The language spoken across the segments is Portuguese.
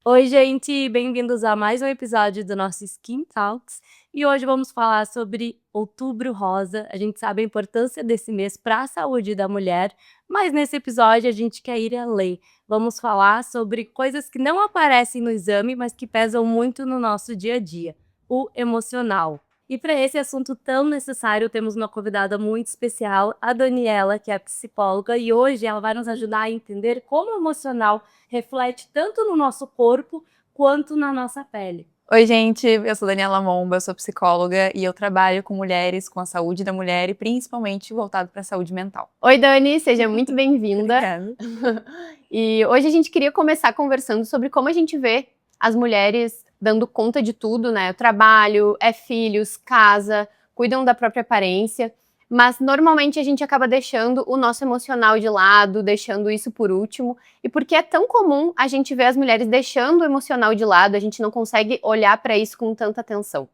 Oi, gente, bem-vindos a mais um episódio do nosso Skin Talks. E hoje vamos falar sobre Outubro Rosa. A gente sabe a importância desse mês para a saúde da mulher, mas nesse episódio a gente quer ir além. Vamos falar sobre coisas que não aparecem no exame, mas que pesam muito no nosso dia a dia: o emocional. E para esse assunto tão necessário, temos uma convidada muito especial, a Daniela, que é psicóloga, e hoje ela vai nos ajudar a entender como o emocional reflete tanto no nosso corpo quanto na nossa pele. Oi, gente, eu sou Daniela Momba, eu sou psicóloga e eu trabalho com mulheres, com a saúde da mulher e principalmente voltado para a saúde mental. Oi, Dani, seja muito bem-vinda. Obrigada. E hoje a gente queria começar conversando sobre como a gente vê as mulheres dando conta de tudo, né? O trabalho, filhos, casa, cuidam da própria aparência, mas normalmente a gente acaba deixando o nosso emocional de lado, deixando isso por último. E porque é tão comum a gente ver as mulheres deixando o emocional de lado, a gente não consegue olhar para isso com tanta atenção.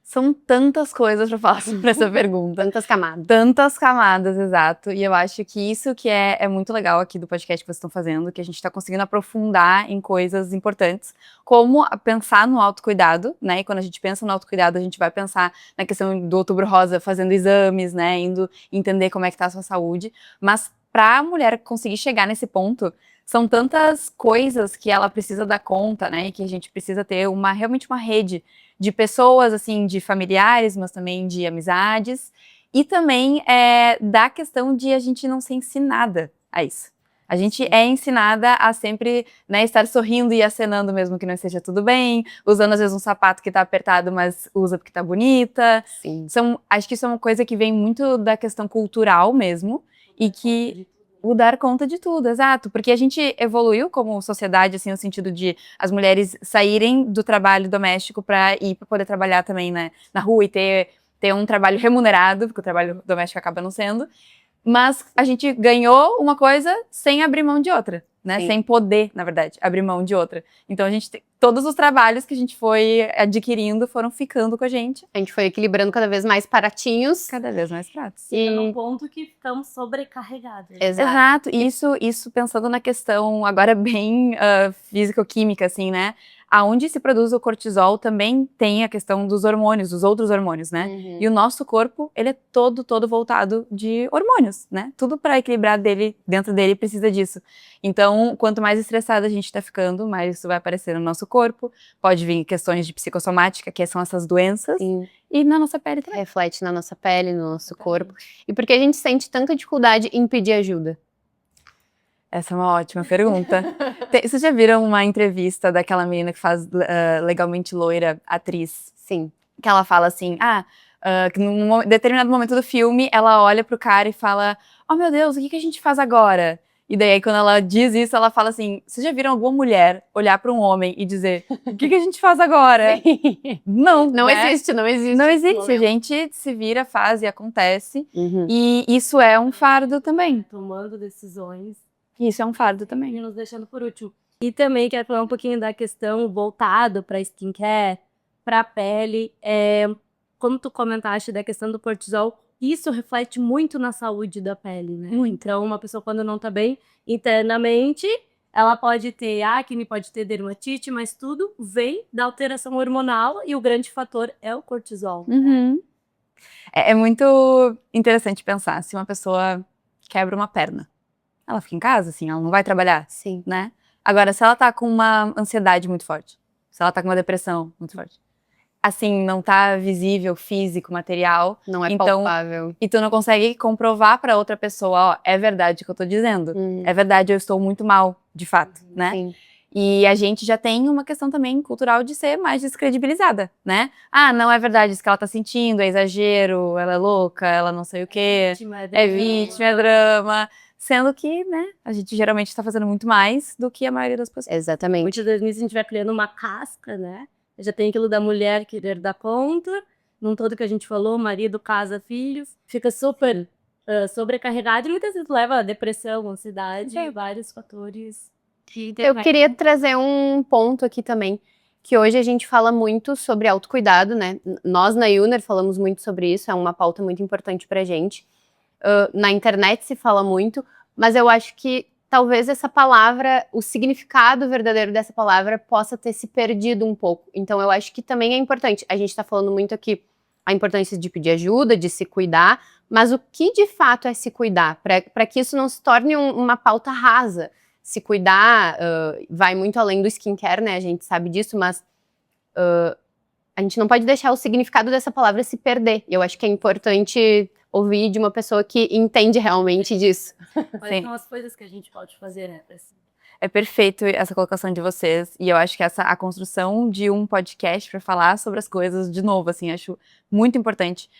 São tantas coisas para falar sobre essa pergunta. Tantas camadas. Tantas camadas, exato. E eu acho que isso que é muito legal aqui do podcast que vocês estão fazendo, que a gente está conseguindo aprofundar em coisas importantes, como pensar no autocuidado, né? E quando a gente pensa no autocuidado, a gente vai pensar na questão do Outubro Rosa, fazendo exames, né? Indo entender como é que tá a sua saúde. Mas para a mulher conseguir chegar nesse ponto, são tantas coisas que ela precisa dar conta, né? E que a gente precisa ter realmente uma rede de pessoas, assim, de familiares, mas também de amizades. E também da questão de a gente não ser ensinada a isso. A gente é ensinada a sempre, né, estar sorrindo e acenando mesmo que não esteja tudo bem, usando às vezes um sapato que tá apertado, mas usa porque tá bonita. Sim. Acho que isso é uma coisa que vem muito da questão cultural mesmo, e que o dar conta de tudo, exato, porque a gente evoluiu como sociedade, assim, no sentido de as mulheres saírem do trabalho doméstico para ir para poder trabalhar também, né, na rua e ter um trabalho remunerado, porque o trabalho doméstico acaba não sendo, mas a gente ganhou uma coisa sem abrir mão de outra, né, Sim. sem poder, na verdade, abrir mão de outra. Então a gente todos os trabalhos que a gente foi adquirindo foram ficando com a gente. A gente foi equilibrando cada vez mais pratinhos. Cada vez mais pratos. Chega num ponto que ficamos sobrecarregadas. Exato. E isso pensando na questão agora bem físico-química, assim, né? Aonde se produz o cortisol também tem a questão dos hormônios, dos outros hormônios, né? Uhum. E o nosso corpo, ele é todo voltado de hormônios, né? Tudo para equilibrar dentro dele precisa disso. Então, quanto mais estressada a gente tá ficando, mais isso vai aparecer no nosso corpo. Pode vir questões de psicossomática, que são essas doenças. Sim. E na nossa pele também. Reflete na nossa pele, no nosso corpo. E por que a gente sente tanta dificuldade em pedir ajuda? Essa é uma ótima pergunta. Vocês já viram uma entrevista daquela menina que faz Legalmente Loira, atriz? Sim. Que ela fala assim, que num determinado momento do filme, ela olha pro cara e fala, oh meu Deus, o que a gente faz agora? E daí, quando ela diz isso, ela fala assim, vocês já viram alguma mulher olhar para um homem e dizer, o que a gente faz agora? Não, Não né? existe, não existe. Não existe, a gente se vira, faz e acontece. Uhum. E isso é um fardo também. Tomando decisões. Isso é um fardo também. E nos deixando por último. E também quero falar um pouquinho da questão voltado para skincare, para a pele. Como tu comentaste da questão do cortisol, isso reflete muito na saúde da pele, né? Então, uma pessoa quando não tá bem internamente, ela pode ter acne, pode ter dermatite, mas tudo vem da alteração hormonal e o grande fator é o cortisol. Uhum. É muito interessante pensar, se uma pessoa quebra uma perna, ela fica em casa, assim, ela não vai trabalhar, Sim. né? Agora, se ela tá com uma ansiedade muito forte, se ela tá com uma depressão muito forte, assim, não tá visível, físico, material. Não é então, palpável. E tu não consegue comprovar pra outra pessoa, ó, é verdade o que eu tô dizendo. É verdade, eu estou muito mal, de fato, né? Sim. E a gente já tem uma questão também cultural de ser mais descredibilizada, né? Ah, não é verdade isso que ela tá sentindo, é exagero, ela é louca, ela não sei o quê. É vítima, é drama. Sendo que, né, a gente geralmente tá fazendo muito mais do que a maioria das pessoas. Exatamente. Muitas das vezes a gente vai criando uma casca, né? Já tem aquilo da mulher querer dar conta, num todo que a gente falou, marido, casa, filhos, fica super sobrecarregado e muitas vezes leva a depressão, ansiedade, vários fatores. Eu queria trazer um ponto aqui também, que hoje a gente fala muito sobre autocuidado, né? Nós na Uner falamos muito sobre isso, é uma pauta muito importante pra gente. Na internet se fala muito, mas eu acho que talvez essa palavra, o significado verdadeiro dessa palavra possa ter se perdido um pouco. Então eu acho que também é importante, a gente tá falando muito aqui a importância de pedir ajuda, de se cuidar, mas o que de fato é se cuidar? Para que isso não se torne uma pauta rasa. Se cuidar vai muito além do skincare, né? A gente sabe disso, mas a gente não pode deixar o significado dessa palavra se perder. E eu acho que é importante ouvir de uma pessoa que entende realmente disso. Quais são as coisas que a gente pode fazer, né? É perfeito essa colocação de vocês, e eu acho que a construção de um podcast para falar sobre as coisas, de novo, assim, acho muito importante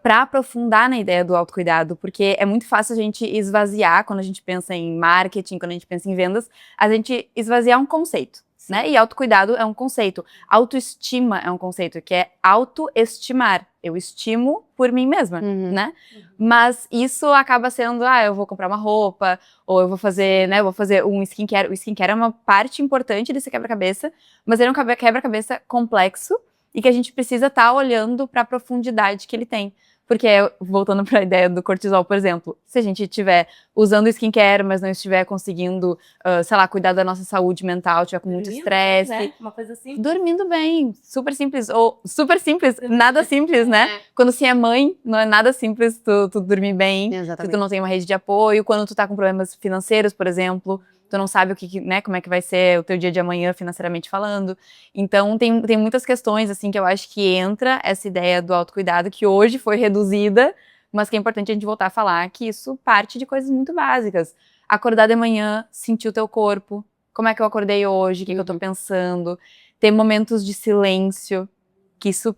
para aprofundar na ideia do autocuidado, porque é muito fácil a gente esvaziar, quando a gente pensa em marketing, quando a gente pensa em vendas, a gente esvaziar um conceito, né? E autocuidado é um conceito. Autoestima é um conceito, que é autoestimar. Eu estimo por mim mesma, né? Mas isso acaba sendo, eu vou comprar uma roupa, ou eu vou fazer, né, eu vou fazer um skincare. O skincare é uma parte importante desse quebra-cabeça, mas ele é um quebra-cabeça complexo e que a gente precisa estar olhando para a profundidade que ele tem. Porque, voltando para a ideia do cortisol, por exemplo, se a gente estiver usando skincare, mas não estiver conseguindo, sei lá, cuidar da nossa saúde mental, estiver com muito estresse. Né? Uma coisa assim. Dormindo bem, super simples. Ou super simples, nada simples, né? Quando você é mãe, não é nada simples tu dormir bem. Exatamente. Se tu não tem uma rede de apoio. Quando tu tá com problemas financeiros, por exemplo, tu não sabe né, como é que vai ser o teu dia de amanhã financeiramente falando. Então, tem muitas questões, assim, que eu acho que entra essa ideia do autocuidado, que hoje foi reduzida, mas que é importante a gente voltar a falar que isso parte de coisas muito básicas. Acordar de manhã, sentir o teu corpo. Como é que eu acordei hoje? O que eu tô pensando? Ter momentos de silêncio, que isso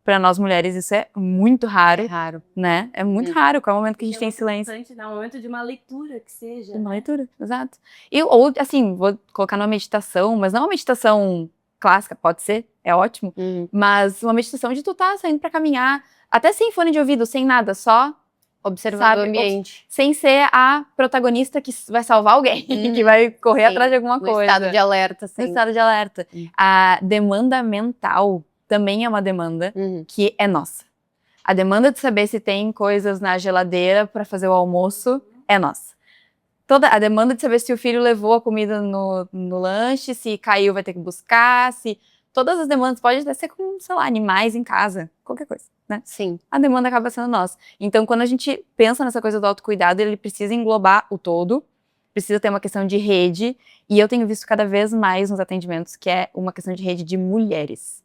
pra nós mulheres isso é muito raro. É raro. Né? É muito raro. Qual é o momento que a gente tem silêncio? É um momento de uma leitura que seja. Uma leitura, exato. Ou, assim, vou colocar numa meditação, mas não uma meditação clássica, pode ser, é ótimo, mas uma meditação de tu tá saindo pra caminhar, até sem fone de ouvido, sem nada, só observando o ambiente. Sem ser a protagonista que vai salvar alguém, que vai correr atrás de alguma coisa. No estado de alerta, sim. No estado de alerta. A demanda mental também é uma demanda que é nossa. A demanda de saber se tem coisas na geladeira para fazer o almoço é nossa. A demanda de saber se o filho levou a comida no lanche, se caiu vai ter que buscar, todas as demandas podem até ser com, sei lá, animais em casa, qualquer coisa, né? Sim. A demanda acaba sendo nossa. Então, quando a gente pensa nessa coisa do autocuidado, ele precisa englobar o todo, precisa ter uma questão de rede, e eu tenho visto cada vez mais nos atendimentos que é uma questão de rede de mulheres.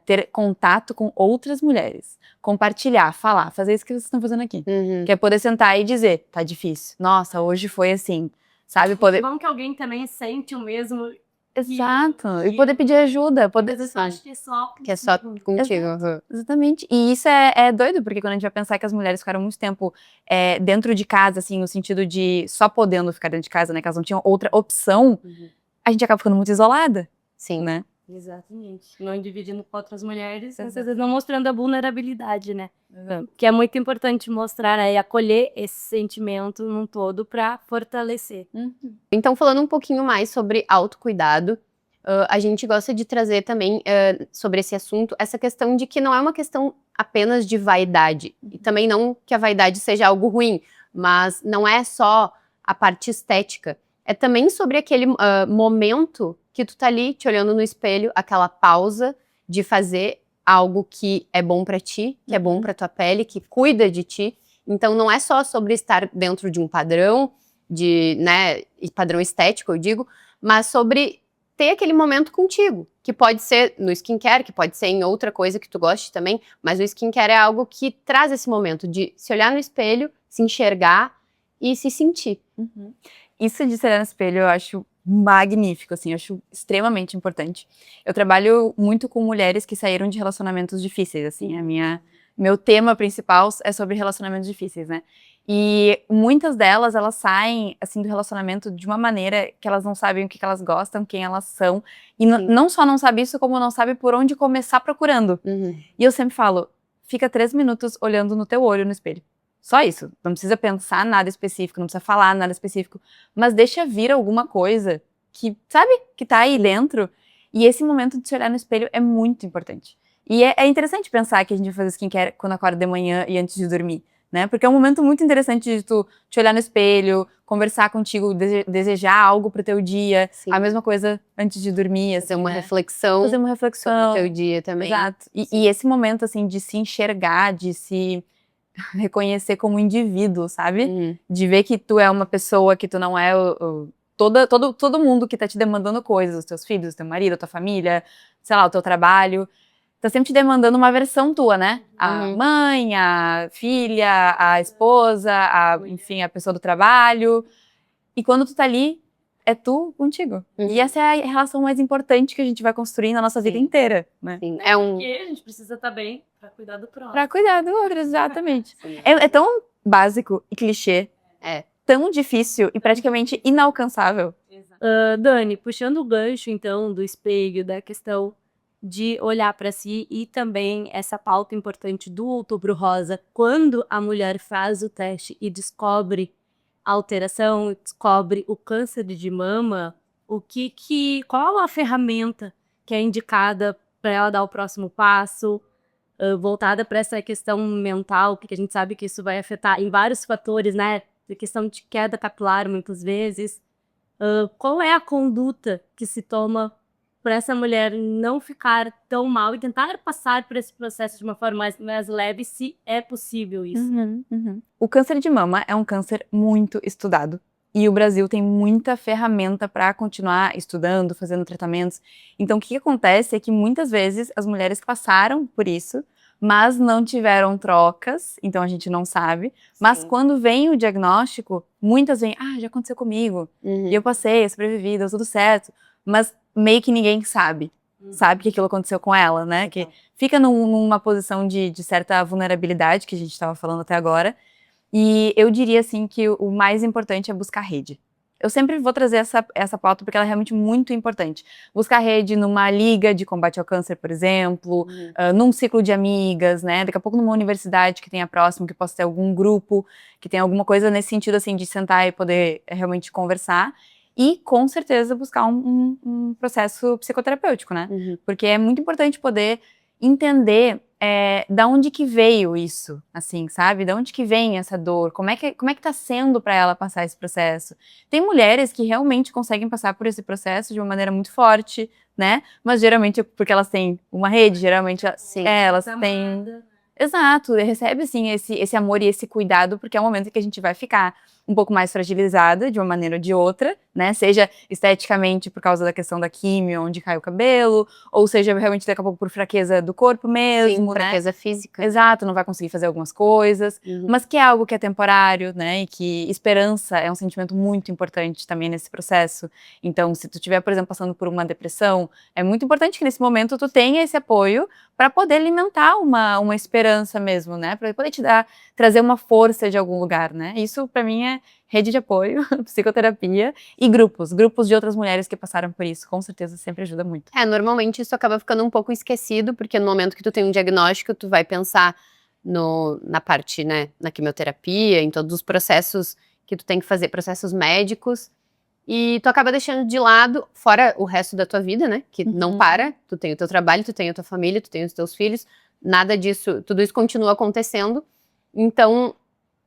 Ter contato com outras mulheres, compartilhar, falar, fazer isso que vocês estão fazendo aqui. Que é poder sentar e dizer, tá difícil, nossa, hoje foi assim, sabe? É bom que alguém também sente o mesmo. Exato, e poder pedir ajuda, poder... Que é só contigo. Exatamente, e isso é doido, porque quando a gente vai pensar que as mulheres ficaram muito tempo dentro de casa, assim, no sentido de só podendo ficar dentro de casa, né, que elas não tinham outra opção, a gente acaba ficando muito isolada. Sim. Né? Exatamente. Não dividindo com outras mulheres, às vezes não mostrando a vulnerabilidade, né? Que é muito importante mostrar, né? E acolher esse sentimento num todo para fortalecer. Então, falando um pouquinho mais sobre autocuidado, a gente gosta de trazer também sobre esse assunto, essa questão de que não é uma questão apenas de vaidade. E também não que a vaidade seja algo ruim, mas não é só a parte estética. É também sobre aquele momento que tu tá ali te olhando no espelho, aquela pausa de fazer algo que é bom pra ti, que é bom pra tua pele, que cuida de ti. Então não é só sobre estar dentro de um padrão, né, padrão estético, eu digo, mas sobre ter aquele momento contigo, que pode ser no skincare, que pode ser em outra coisa que tu goste também, mas o skincare é algo que traz esse momento de se olhar no espelho, se enxergar e se sentir. Isso de se olhar no espelho eu acho magnífico, assim, eu acho extremamente importante. Eu trabalho muito com mulheres que saíram de relacionamentos difíceis, assim, meu tema principal é sobre relacionamentos difíceis, né? E muitas delas, elas saem, assim, do relacionamento de uma maneira que elas não sabem o que elas gostam, quem elas são, e não só não sabe isso, como não sabe por onde começar procurando. E eu sempre falo, fica 3 minutos olhando no teu olho no espelho. Só isso, não precisa pensar nada específico, não precisa falar nada específico, mas deixa vir alguma coisa que, sabe, que tá aí dentro, e esse momento de se olhar no espelho é muito importante. E é interessante pensar que a gente vai fazer skincare quando acorda de manhã e antes de dormir, né? Porque é um momento muito interessante de tu te olhar no espelho, conversar contigo, desejar algo pro teu dia. Sim. A mesma coisa antes de dormir, Fazer assim, uma né? reflexão Fazer uma sobre reflexão. o teu dia também. Exato. E esse momento, assim, de se enxergar, de se reconhecer como indivíduo, sabe? De ver que tu é uma pessoa, que tu não é todo mundo que tá te demandando coisas, os teus filhos, o teu marido, a tua família, sei lá, o teu trabalho, tá sempre te demandando uma versão tua, né? A mãe, a filha, a esposa, enfim, a pessoa do trabalho. E quando tu tá ali, é tu contigo. E essa é a relação mais importante que a gente vai construir na nossa vida inteira, né? Sim. Porque a gente precisa estar bem pra cuidar do próximo. Pra cuidar do outro, exatamente. É tão básico e clichê. É. Tão difícil e praticamente inalcançável. Dani, puxando o gancho, então, do espelho, da questão de olhar para si e também essa pauta importante do Outubro Rosa, quando a mulher faz o teste e descobre a alteração, descobre o câncer de mama, qual a ferramenta que é indicada para ela dar o próximo passo, voltada para essa questão mental, porque a gente sabe que isso vai afetar em vários fatores, né? A questão de queda capilar, muitas vezes. Qual é a conduta que se toma para essa mulher não ficar tão mal e tentar passar por esse processo de uma forma mais leve, se é possível isso? O câncer de mama é um câncer muito estudado. E o Brasil tem muita ferramenta para continuar estudando, fazendo tratamentos. Então, o que acontece é que muitas vezes as mulheres passaram por isso, mas não tiveram trocas, então a gente não sabe. Mas quando vem o diagnóstico, muitas vêm, já aconteceu comigo. E eu passei, eu sobrevivi, deu tudo certo. Mas meio que ninguém sabe que aquilo aconteceu com ela, né? Que fica numa posição de certa vulnerabilidade, que a gente estava falando até agora. E eu diria, assim, que o mais importante é buscar rede. Eu sempre vou trazer essa pauta porque ela é realmente muito importante. Buscar rede numa liga de combate ao câncer, por exemplo, num ciclo de amigas, né? Daqui a pouco numa universidade que tenha próximo, que possa ter algum grupo, que tenha alguma coisa nesse sentido, assim, de sentar e poder realmente conversar. E, com certeza, buscar um processo psicoterapêutico, né? Porque é muito importante poder entender da onde que veio isso, assim, sabe? Da onde que vem essa dor? Como é que tá sendo para ela passar esse processo? Tem mulheres que realmente conseguem passar por esse processo de uma maneira muito forte, né? Mas geralmente porque elas têm uma rede, geralmente elas têm... Exato, recebe assim esse amor e esse cuidado, porque é um momento que a gente vai ficar um pouco mais fragilizada de uma maneira ou de outra, né? Seja esteticamente por causa da questão da químio, onde cai o cabelo, ou seja realmente daqui a pouco por fraqueza do corpo mesmo, né? Fraqueza física. Exato, não vai conseguir fazer algumas coisas, mas que é algo que é temporário, né? E que esperança é um sentimento muito importante também nesse processo. Então, se tu estiver, por exemplo, passando por uma depressão, é muito importante que nesse momento tu tenha esse apoio para poder alimentar uma esperança mesmo, né? Para poder trazer uma força de algum lugar, né? Isso para mim é rede de apoio, psicoterapia e grupos de outras mulheres que passaram por isso, com certeza sempre ajuda muito. Normalmente isso acaba ficando um pouco esquecido, porque no momento que tu tem um diagnóstico, tu vai pensar na parte, né, na quimioterapia, em todos os processos que tu tem que fazer, processos médicos, e tu acaba deixando de lado, fora o resto da tua vida, né, que não para, tu tem o teu trabalho, tu tem a tua família, tu tem os teus filhos, nada disso, tudo isso continua acontecendo, então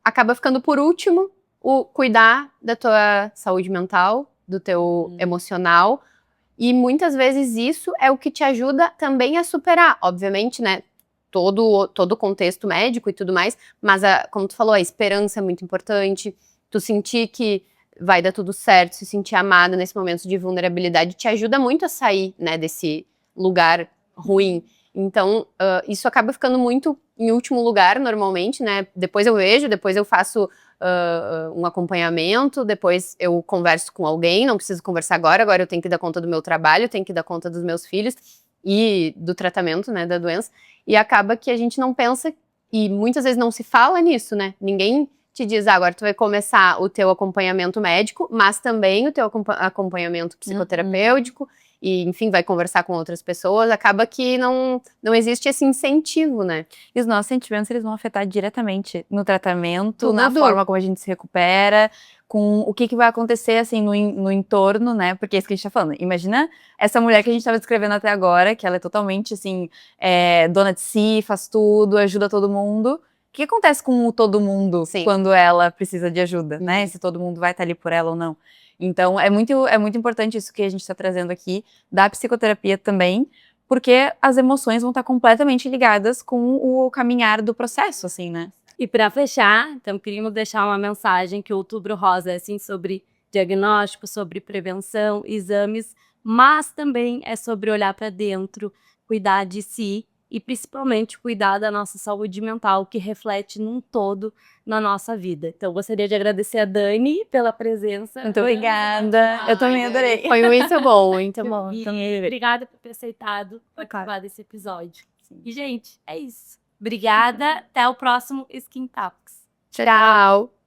acaba ficando por último o cuidar da tua saúde mental, do teu emocional, e muitas vezes isso é o que te ajuda também a superar, obviamente, né, todo o contexto médico e tudo mais, mas como tu falou, a esperança é muito importante, tu sentir que vai dar tudo certo, se sentir amada nesse momento de vulnerabilidade, te ajuda muito a sair, né, desse lugar ruim. Então, isso acaba ficando muito em último lugar, normalmente, né, depois eu vejo, depois eu faço um acompanhamento, depois eu converso com alguém, não preciso conversar agora eu tenho que dar conta do meu trabalho, tenho que dar conta dos meus filhos e do tratamento, né, da doença, e acaba que a gente não pensa, e muitas vezes não se fala nisso, né, ninguém te diz, agora tu vai começar o teu acompanhamento médico, mas também o teu acompanhamento psicoterapêutico, e enfim, vai conversar com outras pessoas, acaba que não existe esse incentivo, né? E os nossos sentimentos, eles vão afetar diretamente no tratamento, na forma como a gente se recupera, com o que vai acontecer, assim, no entorno, né? Porque é isso que a gente tá falando. Imagina essa mulher que a gente tava descrevendo até agora, que ela é totalmente, assim, dona de si, faz tudo, ajuda todo mundo. que acontece com o todo mundo Sim. quando ela precisa de ajuda, né? Se todo mundo vai estar ali por ela ou não. Então, é muito importante isso que a gente está trazendo aqui, da psicoterapia também, porque as emoções vão estar completamente ligadas com o caminhar do processo, assim, né? E para fechar, então queríamos deixar uma mensagem que o Outubro Rosa é assim sobre diagnóstico, sobre prevenção, exames, mas também é sobre olhar para dentro, cuidar de si e principalmente cuidar da nossa saúde mental, que reflete num todo na nossa vida. Então gostaria de agradecer a Dani pela presença. Muito obrigada. Eu também adorei. Foi muito bom, muito bom. E obrigada por ter aceitado participar desse episódio. E, gente, é isso. Obrigada. Até o próximo Skin Talks. Tchau.